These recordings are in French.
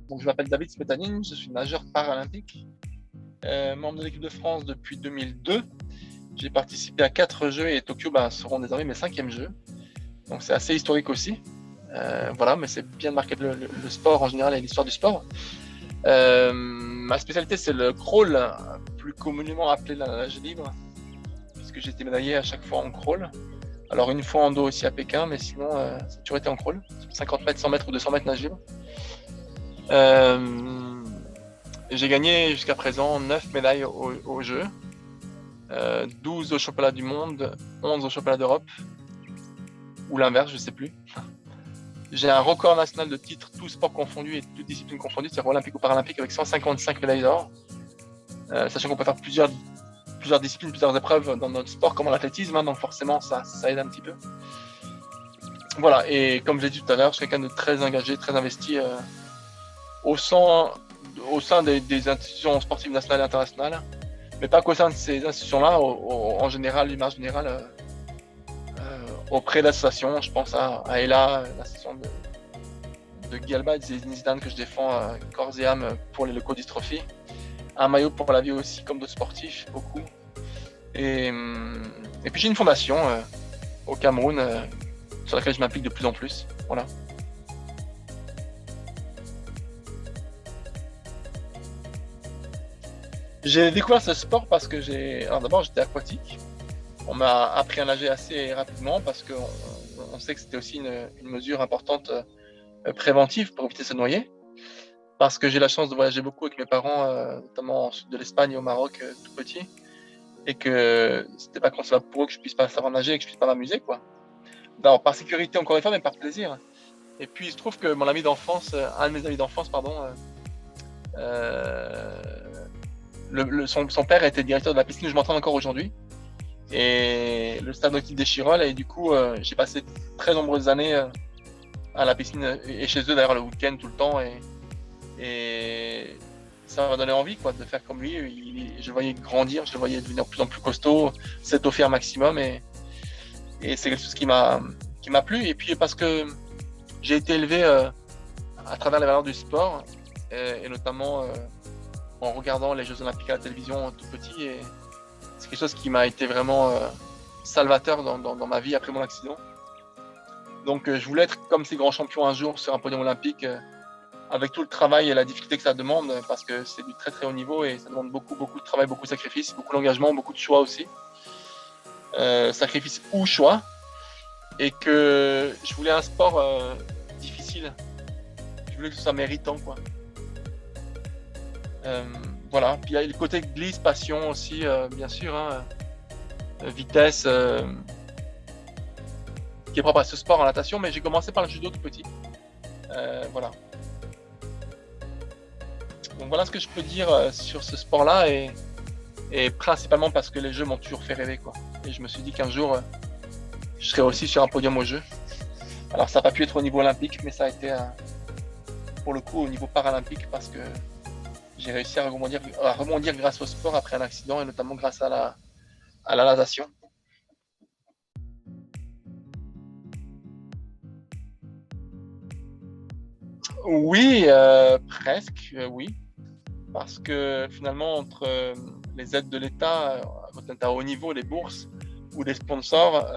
Donc, je m'appelle David Smetanine, je suis nageur paralympique, membre de l'équipe de France depuis 2002. J'ai participé à 4 jeux et Tokyo seront désormais mes 5e jeux. Donc, c'est assez historique aussi. Voilà, mais c'est bien de marquer le sport en général et l'histoire du sport. Ma spécialité, c'est le crawl, plus communément appelé la nage libre, puisque j'ai été médaillé à chaque fois en crawl. Alors, une fois en dos aussi à Pékin, mais sinon, ça a toujours été en crawl. 50 mètres, 100 mètres ou 200 mètres nage libre. J'ai gagné jusqu'à présent 9 médailles aux Jeux, 12 au championnat du monde, 11 au championnat d'Europe, ou l'inverse, je sais plus. J'ai un record national de titres, tous sports confondus et toutes disciplines confondues, c'est-à-dire olympique ou paralympique, avec 155 médailles d'or. Sachant qu'on peut faire plusieurs disciplines, plusieurs épreuves dans notre sport, comme en athlétisme, donc forcément ça aide un petit peu. Voilà, et comme j'ai dit tout à l'heure, je suis quelqu'un de très engagé, très investi au sein des institutions sportives nationales et internationales, mais pas qu'au sein de ces institutions-là, en général, l'image générale, auprès d'associations. Je pense à ELA, l'association de Guy Alba et Zinedine Zidane que je défends corps et âme pour les leucodystrophies. Un maillot pour la vie aussi, comme d'autres sportifs, beaucoup. Et puis j'ai une fondation au Cameroun sur laquelle je m'implique de plus en plus. Voilà. J'ai découvert ce sport parce que alors d'abord j'étais aquatique. On m'a appris à nager assez rapidement parce qu'on sait que c'était aussi une mesure importante préventive pour éviter de se noyer. Parce que j'ai la chance de voyager beaucoup avec mes parents, notamment en sud de l'Espagne et au Maroc, tout petit, et que c'était pas concevable pour eux que je puisse pas savoir nager et que je puisse pas m'amuser, quoi. Alors, par sécurité encore une fois, mais par plaisir. Et puis il se trouve que mon ami d'enfance, un de mes amis d'enfance, pardon, son père était directeur de la piscine où je m'entraîne encore aujourd'hui, et le stade nautique des Chirolles, et du coup j'ai passé très nombreuses années à la piscine et chez eux d'ailleurs le week-end tout le temps, et ça m'a donné envie, quoi, de faire comme lui. Je le voyais grandir, je le voyais devenir de plus en plus costaud, s'étoffer un maximum, et c'est quelque chose qui m'a plu. Et puis parce que j'ai été élevé à travers les valeurs du sport, et notamment en regardant les Jeux Olympiques à la télévision tout petit, et c'est quelque chose qui m'a été vraiment salvateur dans ma vie après mon accident. Donc je voulais être comme ces grands champions un jour sur un podium olympique, avec tout le travail et la difficulté que ça demande, parce que c'est du très très haut niveau et ça demande beaucoup de travail, beaucoup de sacrifices, beaucoup d'engagement, beaucoup de choix aussi. Sacrifice ou choix. Et que je voulais un sport difficile. Je voulais que ce soit méritant, quoi. Voilà. Puis il y a le côté glisse, passion aussi, bien sûr, hein. Vitesse, qui est propre à ce sport en natation, mais j'ai commencé par le judo tout petit. Voilà. Donc voilà ce que je peux dire sur ce sport-là, et principalement parce que les Jeux m'ont toujours fait rêver, quoi. Et je me suis dit qu'un jour, je serai aussi sur un podium aux Jeux. Alors ça n'a pas pu être au niveau olympique, mais ça a été pour le coup au niveau paralympique, parce que j'ai réussi à rebondir grâce au sport après un accident, et notamment grâce à la natation. Oui, presque, oui. Parce que finalement, entre les aides de l'État, quand on est à haut niveau, les bourses ou les sponsors,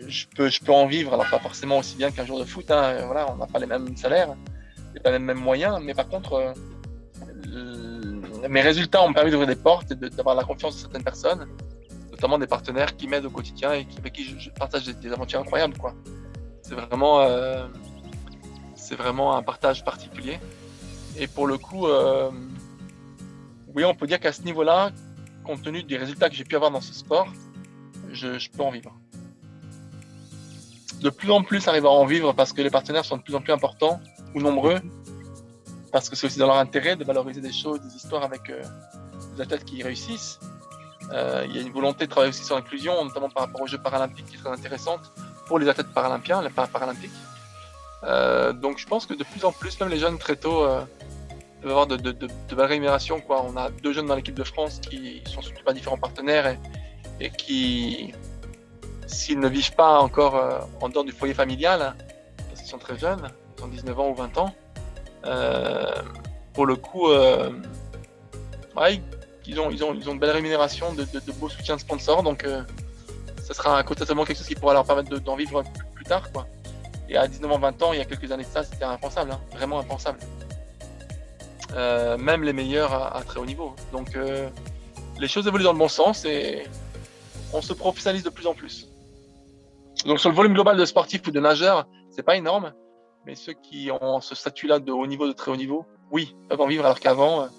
je peux en vivre. Alors pas forcément aussi bien qu'un jour de foot, hein. Voilà, on n'a pas les mêmes salaires, pas les mêmes moyens, mais par contre, mes résultats ont permis d'ouvrir des portes et d'avoir la confiance de certaines personnes, notamment des partenaires qui m'aident au quotidien et avec qui je partage des aventures incroyables, quoi. C'est vraiment un partage particulier. Et pour le coup, oui, on peut dire qu'à ce niveau-là, compte tenu des résultats que j'ai pu avoir dans ce sport, je peux en vivre. De plus en plus, arriver à en vivre parce que les partenaires sont de plus en plus importants ou nombreux, parce que c'est aussi dans leur intérêt de valoriser des choses, des histoires avec des athlètes qui réussissent. Il y a une volonté de travailler aussi sur l'inclusion, notamment par rapport aux Jeux paralympiques, qui est très intéressante pour les athlètes paralympiens, les paralympiques. Donc je pense que de plus en plus, même les jeunes très tôt, peuvent avoir de belles rémunérations, quoi. On a 2 jeunes dans l'équipe de France qui sont soutenus par différents partenaires et qui, s'ils ne vivent pas encore en dehors du foyer familial, parce qu'ils sont très jeunes, ils ont 19 ans ou 20 ans, Euh, pour le coup, ouais, ils ont une belle rémunération, de beaux soutiens de sponsors, donc ça sera totalement quelque chose qui pourra leur permettre d'en vivre plus tard, quoi. Et à 19 ans, 20 ans, il y a quelques années de ça, c'était impensable, hein, vraiment impensable. Même les meilleurs à très haut niveau. Donc les choses évoluent dans le bon sens et on se professionnalise de plus en plus. Donc sur le volume global de sportifs ou de nageurs, c'est pas énorme, mais ceux qui ont ce statut-là de haut niveau, de très haut niveau, oui, peuvent en vivre, alors qu'avant,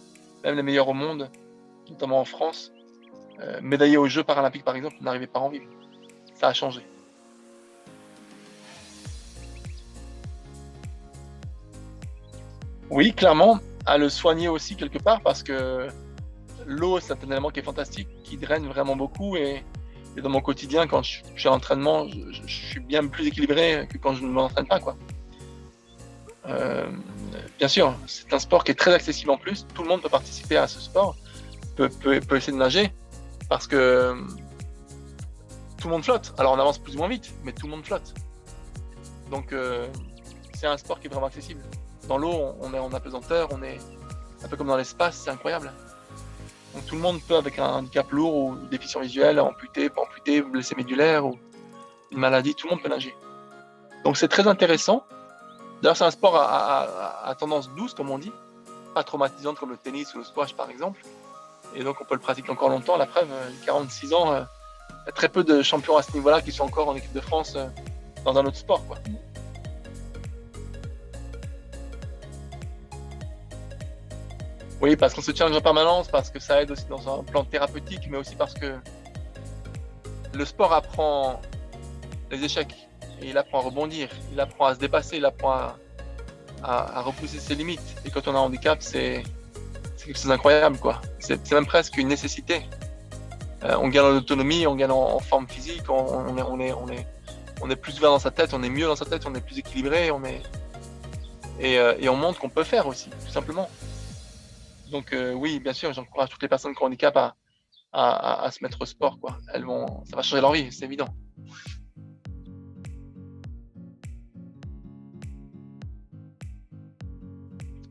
même les meilleurs au monde, notamment en France, médaillés aux Jeux paralympiques par exemple, n'arrivaient pas à en vivre. Ça a changé. Oui, clairement, à le soigner aussi quelque part parce que l'eau, c'est un élément qui est fantastique, qui draine vraiment beaucoup et dans mon quotidien, quand je suis à l'entraînement, je suis bien plus équilibré que quand je ne m'entraîne pas, quoi. Euh, Bien sûr, c'est un sport qui est très accessible en plus. Tout le monde peut participer à ce sport, peut essayer de nager parce que tout le monde flotte. Alors on avance plus ou moins vite, mais tout le monde flotte. Donc c'est un sport qui est vraiment accessible. Dans l'eau, on est en apesanteur, on est un peu comme dans l'espace, c'est incroyable. Donc tout le monde peut, avec un handicap lourd ou une déficience visuelle, amputé, pas amputé, blessé médulaire ou une maladie, tout le monde peut nager. Donc c'est très intéressant. D'ailleurs, c'est un sport à tendance douce, comme on dit, pas traumatisante comme le tennis ou le squash par exemple. Et donc on peut le pratiquer encore longtemps. La preuve, 46 ans, il y a très peu de champions à ce niveau-là qui sont encore en équipe de France dans un autre sport, quoi. Oui, parce qu'on se challenge en permanence, parce que ça aide aussi dans un plan thérapeutique, mais aussi parce que le sport apprend les échecs, et il apprend à rebondir, il apprend à se dépasser, il apprend à repousser ses limites. Et quand on a un handicap, c'est quelque chose d'incroyable, quoi. C'est même presque une nécessité. On gagne en autonomie, on gagne en forme physique, on est plus ouvert dans sa tête, on est mieux dans sa tête, on est plus équilibré, et on montre qu'on peut faire aussi, tout simplement. Donc oui, bien sûr, j'encourage toutes les personnes qui ont un handicap à se mettre au sport, quoi. Ça va changer leur vie, c'est évident.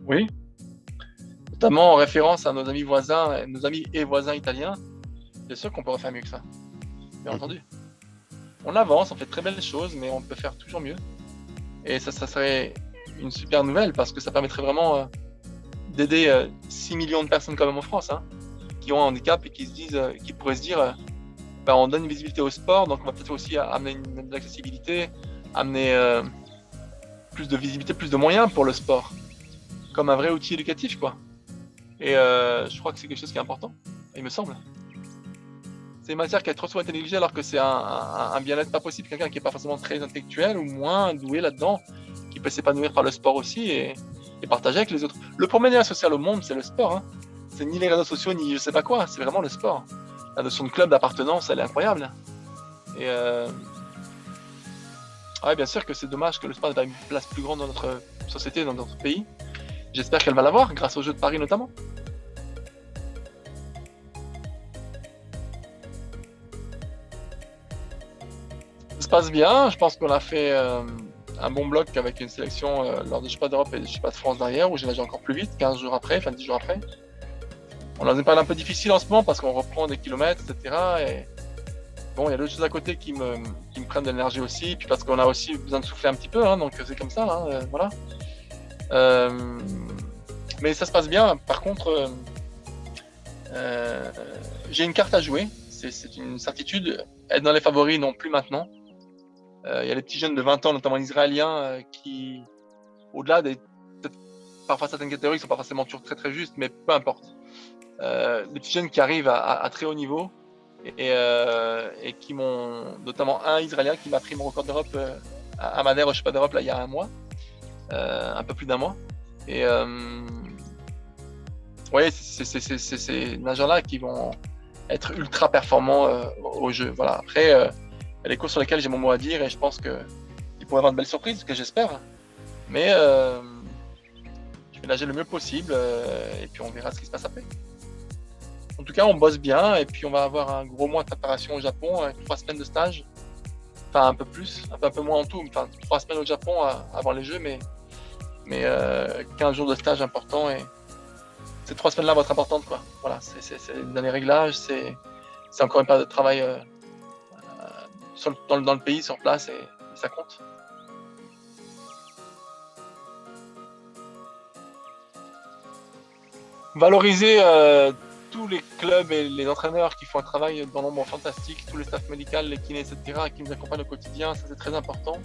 Oui, notamment en référence à nos amis voisins, nos amis et voisins italiens. Bien sûr qu'on pourrait faire mieux que ça, bien entendu. On avance, on fait de très belles choses, mais on peut faire toujours mieux. Et ça serait une super nouvelle parce que ça permettrait vraiment d'aider 6 millions de personnes quand même en France, hein, qui ont un handicap et qui pourraient se dire, ben, on donne une visibilité au sport, donc on va peut-être aussi amener de l'accessibilité, amener plus de visibilité, plus de moyens pour le sport, comme un vrai outil éducatif, quoi. Et je crois que c'est quelque chose qui est important, il me semble. C'est une matière qui est trop souvent été négligée alors que c'est un bien-être pas possible. Quelqu'un qui n'est pas forcément très intellectuel ou moins doué là-dedans, qui peut s'épanouir par le sport aussi et partager avec les autres. Le premier lien social au monde, c'est le sport, hein. C'est ni les réseaux sociaux, ni je sais pas quoi, c'est vraiment le sport. La notion de club d'appartenance, elle est incroyable. Et ouais, bien sûr que c'est dommage que le sport n'ait pas une place plus grande dans notre société, dans notre pays. J'espère qu'elle va l'avoir, grâce aux Jeux de Paris notamment. Ça se passe bien, je pense qu'on a fait un bon bloc avec une sélection lors des Championnats d'Europe et des Championnats de France derrière, où j'ai nagé encore plus vite, 15 jours après, enfin 10 jours après. On a une période un peu difficile en ce moment parce qu'on reprend des kilomètres, etc. Et bon, il y a d'autres choses à côté qui me prennent de l'énergie aussi, puis parce qu'on a aussi besoin de souffler un petit peu, hein, donc c'est comme ça, hein, voilà. Euh, mais ça se passe bien. Par contre, euh, j'ai une carte à jouer, c'est une certitude. Être dans les favoris, non plus maintenant. Il y a les petits jeunes de 20 ans, notamment israéliens, qui, au-delà des. Parfois, certaines catégories ne sont pas forcément toujours très très justes, mais peu importe. Des petits jeunes qui arrivent à très haut niveau et qui m'ont. Notamment un israélien qui m'a pris mon record d'Europe à Madère au Championnat d'Europe là, il y a un mois, un peu plus d'un mois. Et ouais, c'est ces nageurs-là qui vont être ultra performants au jeu. Voilà. Après, il y a les courses sur lesquelles j'ai mon mot à dire et je pense qu'ils pourraient avoir de belles surprises, ce que j'espère. Mais je vais nager le mieux possible et puis on verra ce qui se passe après. En tout cas, on bosse bien et puis on va avoir un gros mois de préparation au Japon avec 3 semaines de stage. Enfin, un peu plus, un peu moins en tout, enfin 3 semaines au Japon avant les Jeux, mais mais 15 jours de stage important, et ces 3 semaines-là vont être importantes, quoi. Voilà, c'est dans les réglages, c'est encore une période de travail dans le pays, sur place, et ça compte. Valoriser tous les clubs et les entraîneurs qui font un travail dans l'ombre fantastique, tous les staffs médicaux, les kinés, etc., qui nous accompagnent au quotidien, ça c'est très important.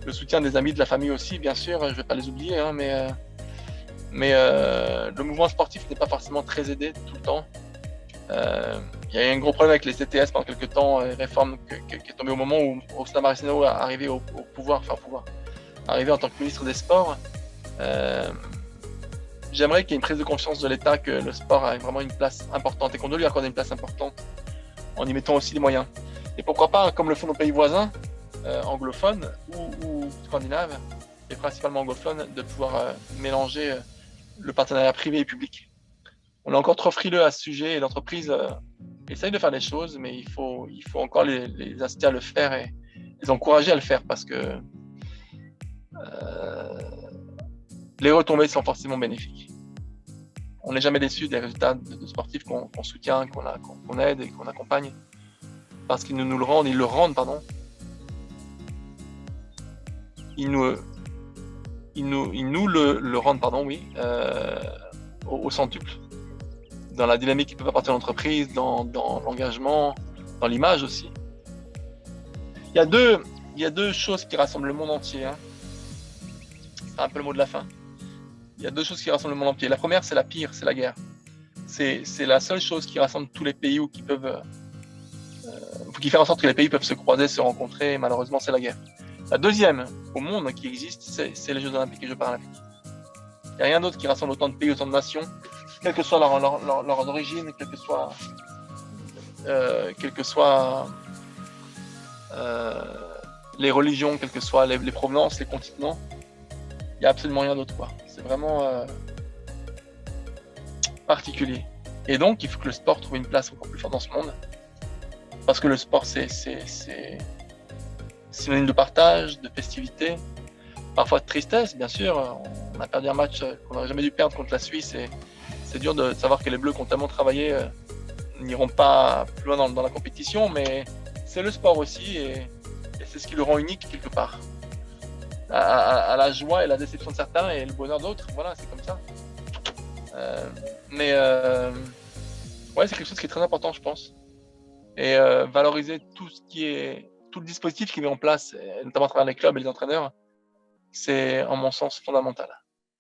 Le soutien des amis, de la famille aussi, bien sûr, je ne vais pas les oublier, hein, mais le mouvement sportif n'est pas forcément très aidé tout le temps. Il y a eu un gros problème avec les CTS pendant quelques temps, une réforme qui est tombée au moment où Roxana Maracineanu est arrivé au pouvoir, arrivé en tant que ministre des Sports. J'aimerais qu'il y ait une prise de conscience de l'État que le sport a vraiment une place importante et qu'on doit lui accorder une place importante en y mettant aussi les moyens. Et pourquoi pas, comme le font nos pays voisins, anglophones ou scandinaves, et principalement anglophones, de pouvoir mélanger le partenariat privé et public. On est encore trop frileux à ce sujet, et l'entreprise essaye de faire les choses, mais il faut encore les inciter à le faire et les encourager à le faire, parce que les retombées sont forcément bénéfiques. On n'est jamais déçu des résultats de sportifs qu'on soutient, qu'on aide et qu'on accompagne, parce qu'ils nous le rendent, ils nous le rendent, oui, au centuple, dans la dynamique qu'ils peuvent apporter à l'entreprise, dans l'engagement, dans l'image aussi. Il y a deux choses qui rassemblent le monde entier, hein. C'est un peu le mot de la fin. Il y a 2 choses qui rassemblent le monde entier. La première, c'est la pire, c'est la guerre. C'est la seule chose qui rassemble tous les pays, ou qui fait en sorte que les pays peuvent se croiser, se rencontrer, et malheureusement, c'est la guerre. La deuxième au monde qui existe, c'est les Jeux Olympiques et les Jeux Paralympiques. Il n'y a rien d'autre qui rassemble autant de pays, autant de nations, quelle que soit leur origine, quelle que soit les religions, quelles que soient les provenances, les continents. Il n'y a absolument rien d'autre, quoi. C'est vraiment particulier. Et donc, il faut que le sport trouve une place encore plus forte dans ce monde. Parce que le sport, c'est synonyme de partage, de festivité, parfois de tristesse, bien sûr. On a perdu un match qu'on n'aurait jamais dû perdre contre la Suisse, et c'est dur de savoir que les Bleus qui ont tellement travaillé n'iront pas plus loin dans la compétition, mais c'est le sport aussi, et c'est ce qui le rend unique quelque part. À la joie et la déception de certains et le bonheur d'autres, voilà, c'est comme ça. Ouais, c'est quelque chose qui est très important, je pense. Et valoriser tout le dispositif qui met en place, notamment à travers les clubs et les entraîneurs, c'est, en mon sens, fondamental.